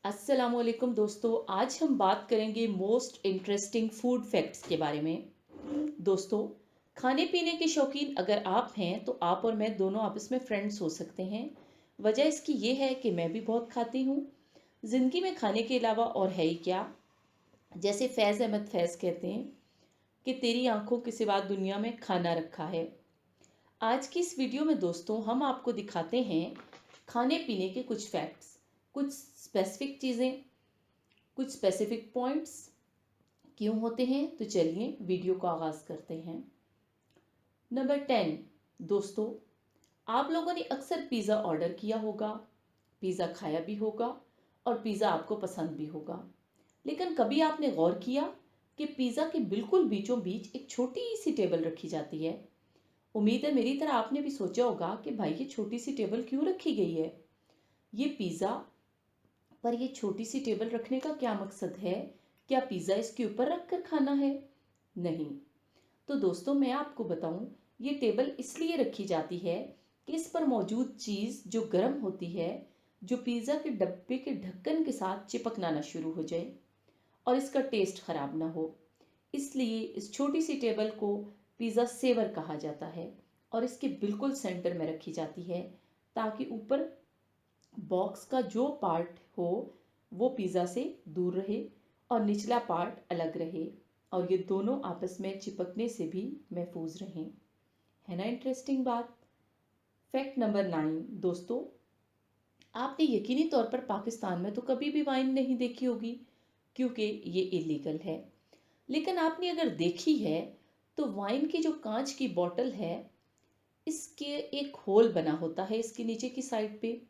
अस्सलाम वालेकुम दोस्तों। आज हम बात करेंगे मोस्ट इंटरेस्टिंग फूड फैक्ट्स के बारे में। दोस्तों, खाने पीने के शौकीन अगर आप हैं तो आप और मैं दोनों आपस में फ्रेंड्स हो सकते हैं। वजह इसकी ये है कि मैं भी बहुत खाती हूँ। ज़िंदगी में खाने के अलावा और है ही क्या। जैसे फैज़ अहमद फैज़ कहते हैं कि तेरी आंखों के सिवा दुनिया में खाना रखा है। आज की इस वीडियो में दोस्तों हम आपको दिखाते हैं खाने पीने के कुछ फैक्ट्स, कुछ स्पेसिफिक चीज़ें, कुछ स्पेसिफिक पॉइंट्स क्यों होते हैं। तो चलिए वीडियो का आगाज़ करते हैं। नंबर 10। दोस्तों, आप लोगों ने अक्सर पिज़्ज़ा ऑर्डर किया होगा, पिज़्ज़ा खाया भी होगा और पिज़्ज़ा आपको पसंद भी होगा। लेकिन कभी आपने गौर किया कि पिज़्ज़ा के बिल्कुल बीचों बीच एक छोटी सी टेबल रखी जाती है। उम्मीद है मेरी तरह आपने भी सोचा होगा कि भाई ये छोटी सी टेबल क्यों रखी गई है। ये पिज़्ज़ा पर ये छोटी सी टेबल रखने का क्या मकसद है? क्या पिज़्ज़ा इसके ऊपर रख कर खाना है? नहीं। तो दोस्तों मैं आपको बताऊं, ये टेबल इसलिए रखी जाती है कि इस पर मौजूद चीज़ जो गर्म होती है, जो पिज़्ज़ा के डब्बे के ढक्कन के साथ चिपकना ना शुरू हो जाए और इसका टेस्ट ख़राब ना हो। इसलिए इस छोटी सी टेबल को पिज़्ज़ा सेवर कहा जाता है और इसके बिल्कुल सेंटर में रखी जाती है ताकि ऊपर बॉक्स का जो पार्ट हो वो पिज़्ज़ा से दूर रहे और निचला पार्ट अलग रहे और ये दोनों आपस में चिपकने से भी महफूज रहें। है ना इंटरेस्टिंग बात। Fact number 9। दोस्तों, आपने यकीनी तौर पर पाकिस्तान में तो कभी भी वाइन नहीं देखी होगी क्योंकि ये इलीगल है। लेकिन आपने अगर देखी है तो वाइन की जो कांच की बोतल है, इसके एक होल बना होता है इसके नीचे की साइड पे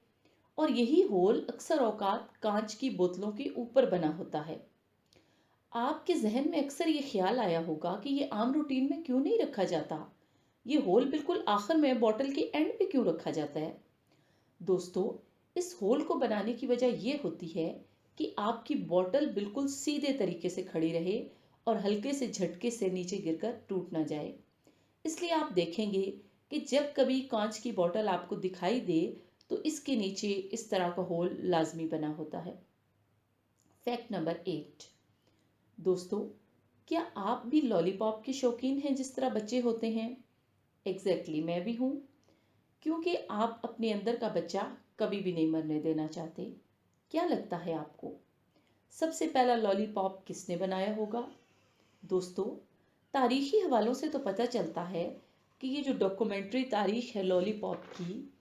और यही होल अक्सर औकात कांच की बोतलों के ऊपर बना होता है। आपके जहन में अक्सर ये ख्याल आया होगा कि ये आम रूटीन में क्यों नहीं रखा जाता, ये होल बिल्कुल आखिर में बोतल के एंड पे क्यों रखा जाता है। दोस्तों, इस होल को बनाने की वजह ये होती है कि आपकी बोतल बिल्कुल सीधे तरीके से खड़ी रहे और हल्के से झटके से नीचे गिरकर टूट ना जाए। इसलिए आप देखेंगे कि जब कभी कांच की बोतल आपको दिखाई दे तो इसके नीचे इस तरह का होल लाजमी बना होता है। Fact number 8। दोस्तों, क्या आप भी लॉलीपॉप के शौकीन हैं जिस तरह बच्चे होते हैं? एग्जैक्टली मैं भी हूँ, क्योंकि आप अपने अंदर का बच्चा कभी भी नहीं मरने देना चाहते। क्या लगता है आपको सबसे पहला लॉलीपॉप किसने बनाया होगा? दोस्तों, तारीखी हवालों से तो पता चलता है कि ये जो डॉक्यूमेंट्री तारीख है लॉलीपॉप की,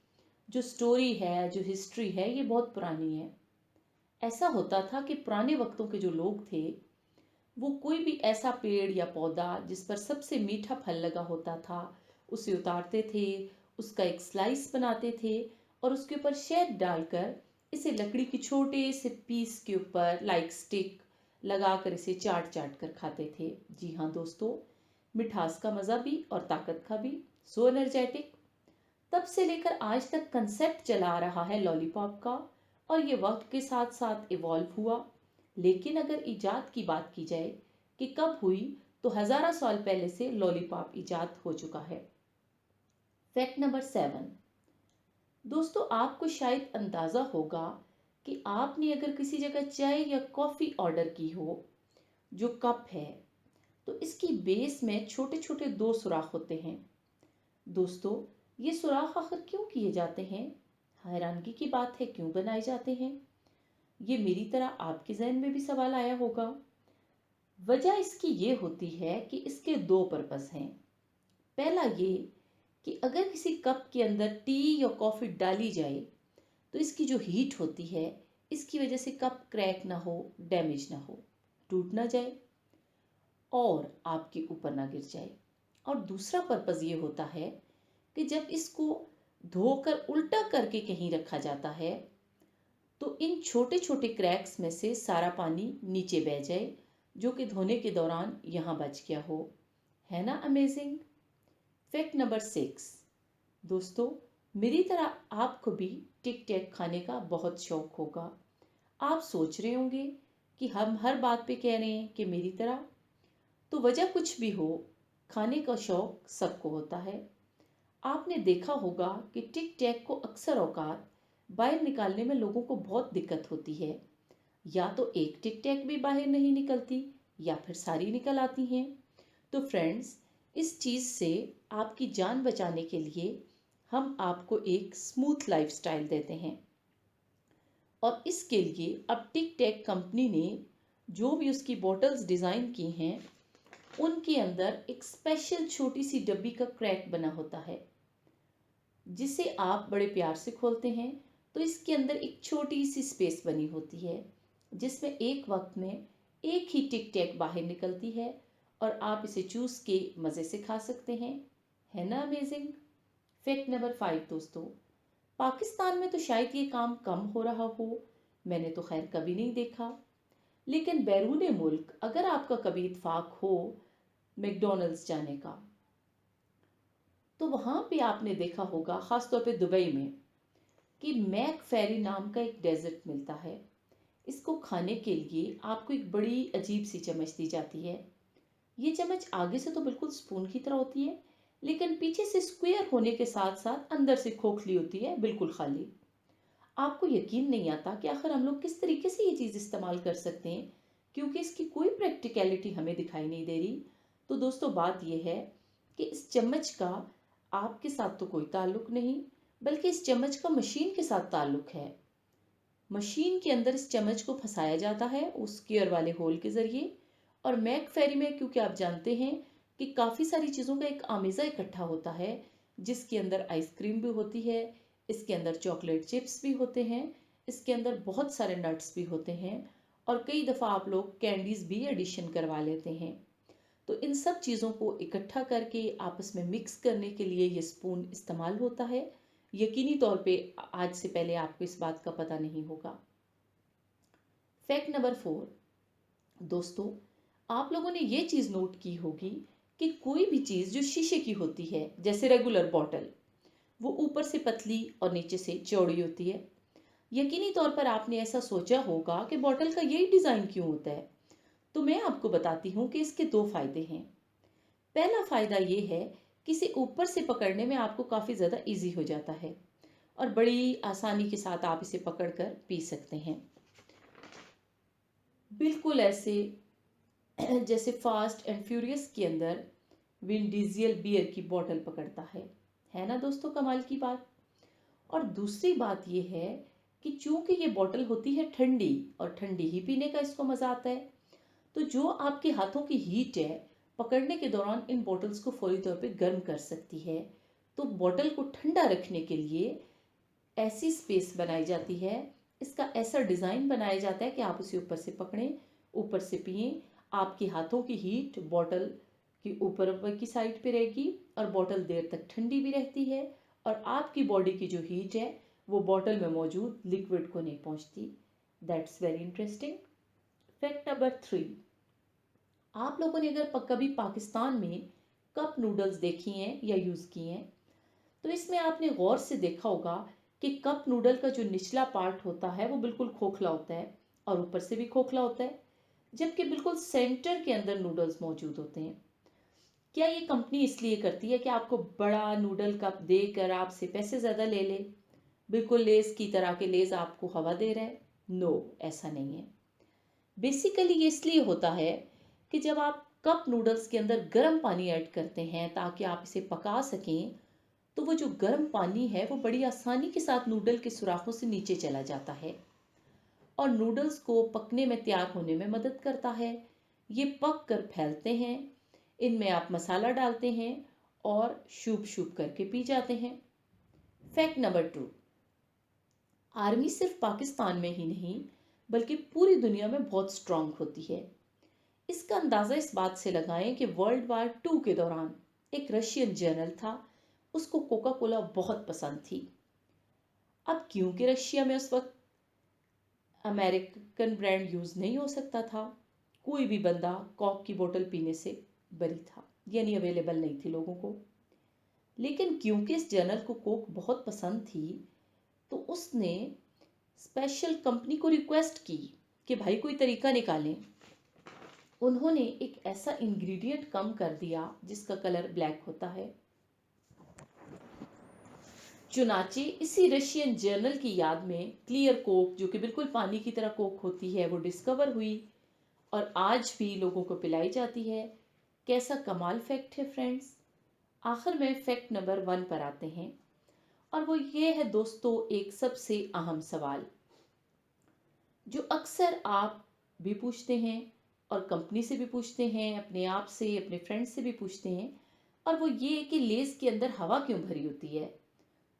जो स्टोरी है, जो हिस्ट्री है, ये बहुत पुरानी है। ऐसा होता था कि पुराने वक्तों के जो लोग थे वो कोई भी ऐसा पेड़ या पौधा जिस पर सबसे मीठा फल लगा होता था उसे उतारते थे, उसका एक स्लाइस बनाते थे और उसके ऊपर शहद डालकर इसे लकड़ी की छोटे से पीस के ऊपर लाइक स्टिक लगाकर इसे चाट चाट कर खाते थे। जी हाँ दोस्तों, मिठास का मज़ा भी और ताकत का भी। सो एनर्जेटिक। तब से लेकर आज तक कंसेप्ट चला आ रहा है लॉलीपॉप का और ये वक्त के साथ साथ इवॉल्व हुआ। लेकिन अगर इजाद की बात की जाए कि कब हुई, तो हज़ारों साल पहले से लॉलीपॉप इजाद हो चुका है। Fact number 7। दोस्तों, आपको शायद अंदाज़ा होगा कि आपने अगर किसी जगह चाय या कॉफ़ी ऑर्डर की हो, जो कप है तो इसकी बेस में छोटे छोटे दो सुराख होते हैं। दोस्तों, ये सुराख आखिर क्यों किए जाते हैं? हैरानगी की बात है, क्यों बनाए जाते हैं? ये मेरी तरह आपके जहन में भी सवाल आया होगा। वजह इसकी ये होती है कि इसके दो पर्पस हैं। पहला ये कि अगर किसी कप के अंदर टी या कॉफ़ी डाली जाए तो इसकी जो हीट होती है इसकी वजह से कप क्रैक ना हो, डैमेज ना हो, टूट ना जाए और आपके ऊपर ना गिर जाए। और दूसरा पर्पस ये होता है कि जब इसको धोकर उल्टा करके कहीं रखा जाता है तो इन छोटे छोटे क्रैक्स में से सारा पानी नीचे बह जाए जो कि धोने के दौरान यहाँ बच गया हो। है ना अमेजिंग। Fact number 6। दोस्तों, मेरी तरह आपको भी टिक टैक खाने का बहुत शौक होगा। आप सोच रहे होंगे कि हम हर बात पे कह रहे हैं कि मेरी तरह। तो वजह कुछ भी हो, खाने का शौक सबको होता है। आपने देखा होगा कि टिक टैक को अक्सर औकात बाहर निकालने में लोगों को बहुत दिक्कत होती है। یا تو ایک ٹک ٹیک بھی باہر نہیں نکلتی یا پھر ساری نکل آتی ہیں۔ تو فرینڈز، اس چیز سے آپ کی جان بچانے کے لیے ہم آپ کو ایک سموتھ لائف سٹائل دیتے ہیں، اور اس کے لیے اب ٹک ٹیک کمپنی نے جو بھی اس کی بوٹلز ڈیزائن کی ہیں ان کے اندر ایک اسپیشل چھوٹی سی ڈبی کا کریک بنا ہوتا ہے، جسے آپ بڑے پیار سے کھولتے ہیں تو اس کے اندر ایک چھوٹی سی سپیس بنی ہوتی ہے جس میں ایک وقت میں ایک ہی ٹک ٹیک باہر نکلتی ہے، اور آپ اسے چوس کے مزے سے کھا سکتے ہیں۔ ہے نا امیزنگ؟ فیکٹ نمبر 5 دوستو، پاکستان میں تو شاید یہ کام کم ہو رہا ہو، میں نے تو خیر کبھی نہیں دیکھا، لیکن بیرون ملک اگر آپ کا کبھی اتفاق ہو میکڈونلڈس جانے کا تو وہاں پہ آپ نے دیکھا ہوگا، خاص طور پہ دبئی میں، کہ میک فیری نام کا ایک ڈیزرٹ ملتا ہے۔ اس کو کھانے کے لیے آپ کو ایک بڑی عجیب سی چمچ دی جاتی ہے۔ یہ چمچ آگے سے تو بالکل سپون کی طرح ہوتی ہے، لیکن پیچھے سے اسکوئر ہونے کے ساتھ ساتھ اندر سے کھوکھلی ہوتی ہے، بالکل خالی۔ آپ کو یقین نہیں آتا کہ آخر ہم لوگ کس طریقے سے یہ چیز استعمال کر سکتے ہیں، کیونکہ اس کی کوئی پریکٹیکلٹی ہمیں دکھائی نہیں دے رہی۔ تو دوستو بات یہ ہے کہ اس چمچ کا آپ کے ساتھ تو کوئی تعلق نہیں، بلکہ اس چمچ کا مشین کے ساتھ تعلق ہے۔ مشین کے اندر اس چمچ کو پھنسایا جاتا ہے اس گیئر والے ہول کے ذریعے، اور میک فیری میں کیونکہ آپ جانتے ہیں کہ کافی ساری چیزوں کا ایک آمیزہ اکٹھا ہوتا ہے، جس کے اندر آئس کریم بھی ہوتی ہے، اس کے اندر چاکلیٹ چپس بھی ہوتے ہیں، اس کے اندر بہت سارے نٹس بھی ہوتے ہیں، اور کئی دفعہ آپ لوگ کینڈیز بھی ایڈیشن کروا لیتے ہیں۔ تو ان سب چیزوں کو اکٹھا کر کے آپس میں مکس کرنے کے لیے یہ سپون استعمال ہوتا ہے۔ یقینی طور پہ آج سے پہلے آپ کو اس بات کا پتہ نہیں ہوگا۔ فیکٹ نمبر 4 دوستو، آپ لوگوں نے یہ چیز نوٹ کی ہوگی کہ کوئی بھی چیز جو شیشے کی ہوتی ہے، جیسے ریگولر بوٹل، وہ اوپر سے پتلی اور نیچے سے چوڑی ہوتی ہے۔ یقینی طور پر آپ نے ایسا سوچا ہوگا کہ بوٹل کا یہی ڈیزائن کیوں ہوتا ہے، تو میں آپ کو بتاتی ہوں کہ اس کے 2 فائدے ہیں۔ پہلا فائدہ یہ ہے کہ اسے اوپر سے پکڑنے میں آپ کو کافی زیادہ ایزی ہو جاتا ہے، اور بڑی آسانی کے ساتھ آپ اسے پکڑ کر پی سکتے ہیں، بالکل ایسے جیسے فاسٹ اینڈ فیوریس کے اندر ون ڈیزل بیئر کی بوٹل پکڑتا ہے نا دوستو کمال کی بات۔ اور دوسری بات یہ ہے کہ چونکہ یہ بوٹل ہوتی ہے ٹھنڈی، اور ٹھنڈی ہی پینے کا اس کو مزہ آتا ہے، تو جو آپ کے ہاتھوں کی ہیٹ ہے پکڑنے کے دوران ان بوٹلز کو فوری طور پہ گرم کر سکتی ہے۔ تو بوٹل کو ٹھنڈا رکھنے کے لیے ایسی سپیس بنائی جاتی ہے، اس کا ایسا ڈیزائن بنایا جاتا ہے کہ آپ اسے اوپر سے پکڑیں، اوپر سے پئیں، آپ کے ہاتھوں کی ہیٹ بوٹل کی اوپر کی سائڈ پہ رہے گی، اور بوٹل دیر تک ٹھنڈی بھی رہتی ہے، اور آپ کی باڈی کی جو ہیٹ ہے وہ بوٹل میں موجود لیکوڈ کو نہیں پہنچتی۔ That's very interesting. Fact number 3، آپ لوگوں نے اگر کبھی پاکستان میں کپ نوڈلز دیکھی ہیں یا یوز کی ہیں تو اس میں آپ نے غور سے دیکھا ہوگا کہ کپ نوڈل کا جو نچلا پارٹ ہوتا ہے وہ بالکل کھوکھلا ہوتا ہے، اور اوپر سے بھی کھوکھلا ہوتا ہے، جبکہ بالکل سینٹر کے اندر نوڈلز موجود ہوتے ہیں۔ کیا یہ کمپنی اس لیے کرتی ہے کہ آپ کو بڑا نوڈل کپ دے کر آپ سے پیسے زیادہ لے لے، بالکل لیز کی طرح کہ لیز آپ کو ہوا دے رہا ہے؟ نو، ایسا نہیں ہے۔ بیسیکلی یہ اس لیے ہوتا ہے کہ جب آپ کپ نوڈلز کے اندر گرم پانی ایڈ کرتے ہیں تاکہ آپ اسے پکا سکیں، تو وہ جو گرم پانی ہے وہ بڑی آسانی کے ساتھ نوڈل کے سوراخوں سے نیچے چلا جاتا ہے، اور نوڈلز کو پکنے میں تیار ہونے میں مدد کرتا ہے۔ یہ پک کر پھیلتے ہیں، ان میں آپ مسالہ ڈالتے ہیں اور شوپ شوپ کر کے پی جاتے ہیں۔ فیکٹ نمبر 2، آرمی صرف پاکستان میں ہی نہیں بلکہ پوری دنیا میں بہت سٹرونگ ہوتی ہے۔ اس کا اندازہ اس بات سے لگائیں کہ ورلڈ وار 2 کے دوران ایک رشین جنرل تھا، اس کو کوکا کولا بہت پسند تھی۔ اب کیونکہ رشیا میں اس وقت امریکن برانڈ یوز نہیں ہو سکتا تھا، کوئی بھی بندہ کوک کی بوٹل پینے سے بری تھا، یعنی اویلیبل نہیں تھی لوگوں کو۔ لیکن کیونکہ اس جنرل کو کوک بہت پسند تھی تو اس نے اسپیشل کمپنی کو ریکویسٹ کی کہ بھائی کوئی طریقہ نکالیں۔ انہوں نے ایک ایسا انگریڈینٹ کم کر دیا جس کا کلر بلیک ہوتا ہے، चुनाचे इसी रशियन जर्नल की याद में क्लियर कोक, जो कि बिल्कुल पानी की तरह कोक होती है, वो डिस्कवर हुई और आज भी लोगों को पिलाई जाती है। कैसा कमाल फैक्ट है फ्रेंड्स। आखिर में फैक्ट नंबर 1 पर आते हैं और वो ये है दोस्तों, एक सबसे अहम सवाल जो अक्सर आप भी पूछते हैं और कंपनी से भी पूछते हैं, अपने आप से, अपने फ्रेंड से भी पूछते हैं, और वो ये कि लेस के अंदर हवा क्यों भरी होती है।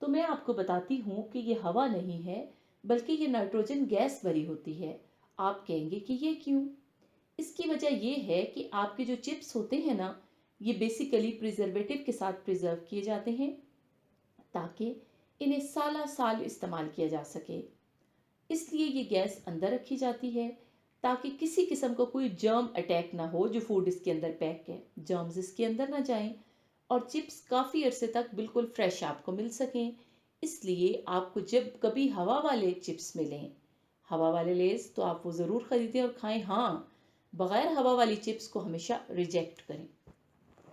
तो मैं आपको बताती हूँ कि ये हवा नहीं है, बल्कि ये नाइट्रोजन गैस भरी होती है। आप कहेंगे कि ये क्यों। इसकी वजह ये है कि आपके जो चिप्स होते हैं ना, ये बेसिकली प्रिजर्वेटिव के साथ प्रिजर्व किए जाते हैं ताकि इन्हें साला साल इस्तेमाल किया जा सके। इसलिए ये गैस अंदर रखी जाती है ताकि किसी किस्म का कोई जर्म अटैक ना हो। जो फूड इसके अंदर पैक है, जर्म्स इसके अंदर ना जाएं और चिप्स काफ़ी अरसे तक बिल्कुल फ्रेश आपको मिल सकें। इसलिए आपको जब कभी हवा वाले चिप्स मिलें, हवा वाले लेस, तो आप वो ज़रूर ख़रीदें और खाएं। हाँ, बग़ैर हवा वाली चिप्स को हमेशा रिजेक्ट करें।